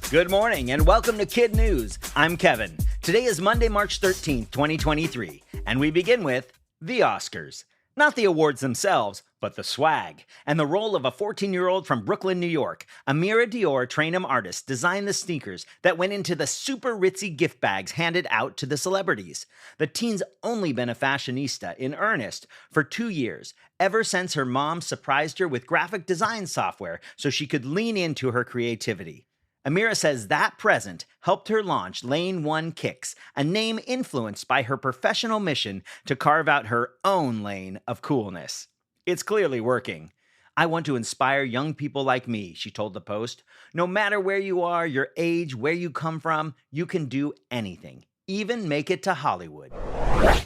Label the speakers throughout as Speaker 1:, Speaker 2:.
Speaker 1: Good morning and welcome to KidNuz. I'm Kevin. Today is Monday, March 13th, 2023, and we begin with the Oscars. Not the awards themselves, but the swag, and the role of a 14-year-old from Brooklyn, New York. Amira Dior Trainum artist designed the sneakers that went into the super ritzy gift bags handed out to the celebrities. The teen's only been a fashionista in earnest for 2 years, ever since her mom surprised her with graphic design software so she could lean into her creativity. Amira says that present helped her launch Lane 1 Kicks, a name influenced by her professional mission to carve out her own lane of coolness. It's clearly working. I want to inspire young people like me, she told the Post. No matter where you are, your age, where you come from, you can do anything, even make it to Hollywood.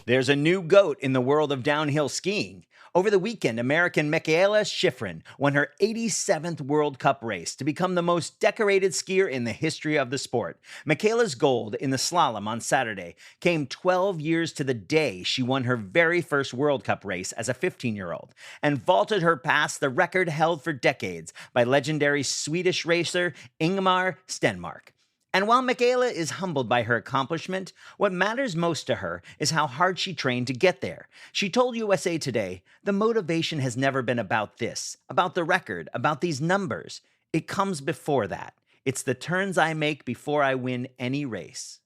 Speaker 1: There's a new GOAT in the world of downhill skiing. Over the weekend, American Mikaela Shiffrin won her 87th World Cup race to become the most decorated skier in the history of the sport. Mikaela's gold in the slalom on Saturday came 12 years to the day she won her very first World Cup race as a 15-year-old and vaulted her past the record held for decades by legendary Swedish racer Ingemar Stenmark. And while Mikaela is humbled by her accomplishment, what matters most to her is how hard she trained to get there. She told USA Today, "The motivation has never been about this, about the record, about these numbers. It comes before that. It's the turns I make before I win any race."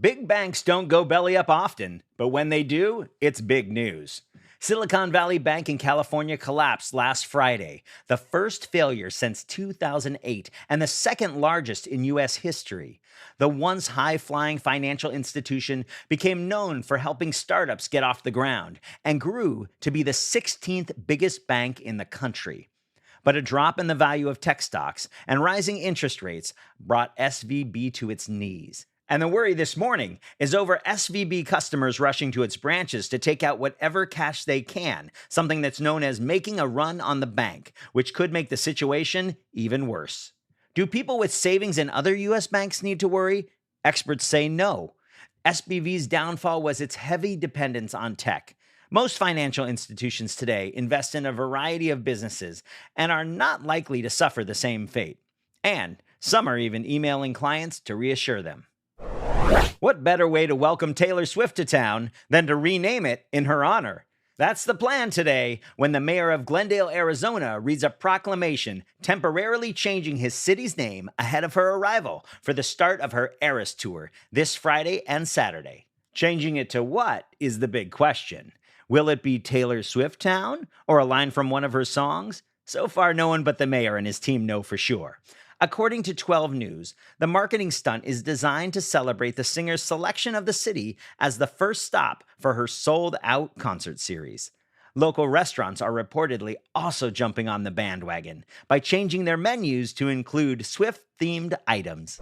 Speaker 1: Big banks don't go belly up often, but when they do, it's big news. Silicon Valley Bank in California collapsed last Friday, the first failure since 2008 and the second largest in U.S. history. The once high-flying financial institution became known for helping startups get off the ground and grew to be the 16th biggest bank in the country. But a drop in the value of tech stocks and rising interest rates brought SVB to its knees. And the worry this morning is over SVB customers rushing to its branches to take out whatever cash they can, something that's known as making a run on the bank, which could make the situation even worse. Do people with savings in other U.S. banks need to worry? Experts say no. SVB's downfall was its heavy dependence on tech. Most financial institutions today invest in a variety of businesses and are not likely to suffer the same fate. And some are even emailing clients to reassure them. What better way to welcome Taylor Swift to town than to rename it in her honor? That's the plan today when the mayor of Glendale, Arizona reads a proclamation temporarily changing his city's name ahead of her arrival for the start of her Eras Tour this Friday and Saturday. Changing it to what is the big question. Will it be Taylor Swift Town or a line from one of her songs? So far, no one but the mayor and his team know for sure. According to 12 News, the marketing stunt is designed to celebrate the singer's selection of the city as the first stop for her sold-out concert series. Local restaurants are reportedly also jumping on the bandwagon by changing their menus to include Swift-themed items.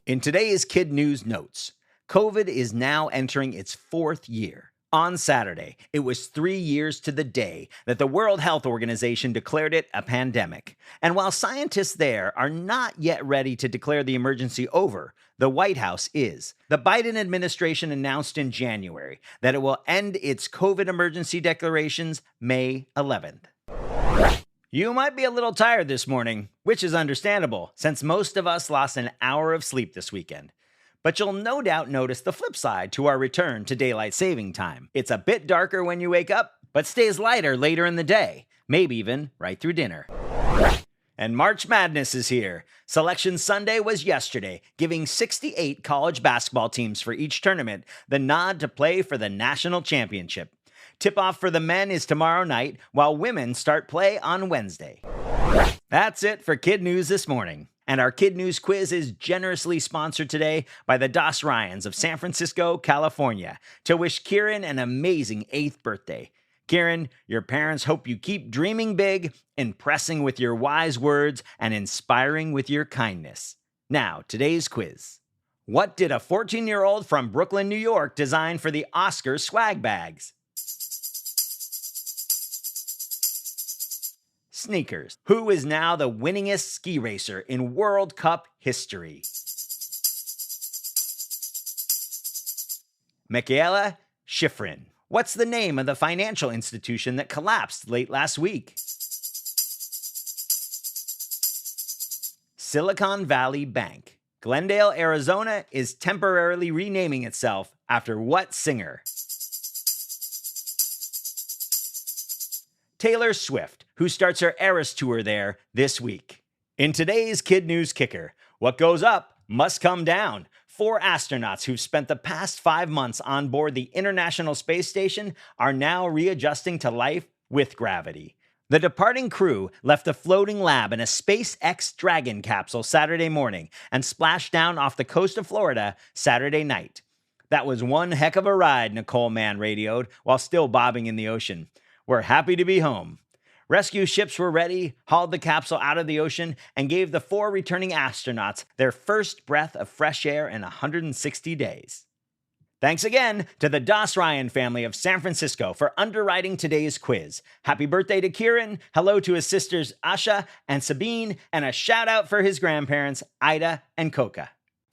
Speaker 1: In today's KidNuz Notes, COVID is now entering its 4th year. On Saturday, it was 3 years to the day that the World Health Organization declared it a pandemic. And while scientists there are not yet ready to declare the emergency over, the White House is. The Biden administration announced in January that it will end its COVID emergency declarations May 11th. You might be a little tired this morning, which is understandable, since most of us lost an hour of sleep this weekend. But you'll no doubt notice the flip side to our return to daylight saving time. It's a bit darker when you wake up, but stays lighter later in the day, maybe even right through dinner. And March Madness is here. Selection Sunday was yesterday, giving 68 college basketball teams for each tournament the nod to play for the national championship. Tip-off for the men is tomorrow night, while women start play on Wednesday. That's it for KidNuz this morning. And our KidNuz quiz is generously sponsored today by the Dos Ryans of San Francisco, California, to wish Kieran an amazing 8th birthday. Kieran, your parents hope you keep dreaming big, impressing with your wise words, and inspiring with your kindness. Now, today's quiz. What did a 14-year-old from Brooklyn, New York design for the Oscar swag bags? Sneakers. Who is now the winningest ski racer in World Cup history? Mikaela Shiffrin. What's the name of the financial institution that collapsed late last week? Silicon Valley Bank. Glendale, Arizona is temporarily renaming itself after what singer? Taylor Swift, who starts her Eras Tour there this week. In today's KidNuz Kicker, what goes up must come down. 4 astronauts who've spent the past 5 months on board the International Space Station are now readjusting to life with gravity. The departing crew left a floating lab in a SpaceX Dragon capsule Saturday morning and splashed down off the coast of Florida Saturday night. That was one heck of a ride, Nicole Mann radioed while still bobbing in the ocean. We're happy to be home. Rescue ships were ready, hauled the capsule out of the ocean, and gave the 4 returning astronauts their first breath of fresh air in 160 days. Thanks again to the Doss Ryan family of San Francisco for underwriting today's quiz. Happy birthday to Kieran, hello to his sisters Asha and Sabine, and a shout out for his grandparents Ida and Coca.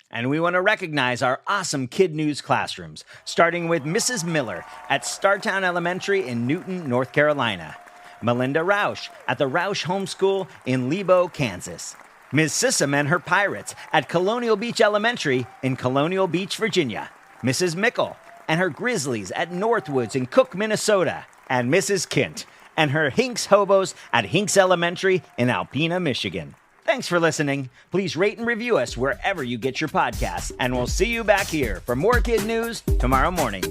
Speaker 1: And we want to recognize our awesome KidNuz classrooms, starting with Mrs. Miller at Startown Elementary in Newton, North Carolina. Melinda Roush at the Roush Homeschool in Lebo, Kansas. Ms. Sissam and her Pirates at Colonial Beach Elementary in Colonial Beach, Virginia. Mrs. Mickle and her Grizzlies at Northwoods in Cook, Minnesota. And Mrs. Kint and her Hinks Hobos at Hinks Elementary in Alpena, Michigan. Thanks for listening. Please rate and review us wherever you get your podcasts, and we'll see you back here for more KidNuz tomorrow morning.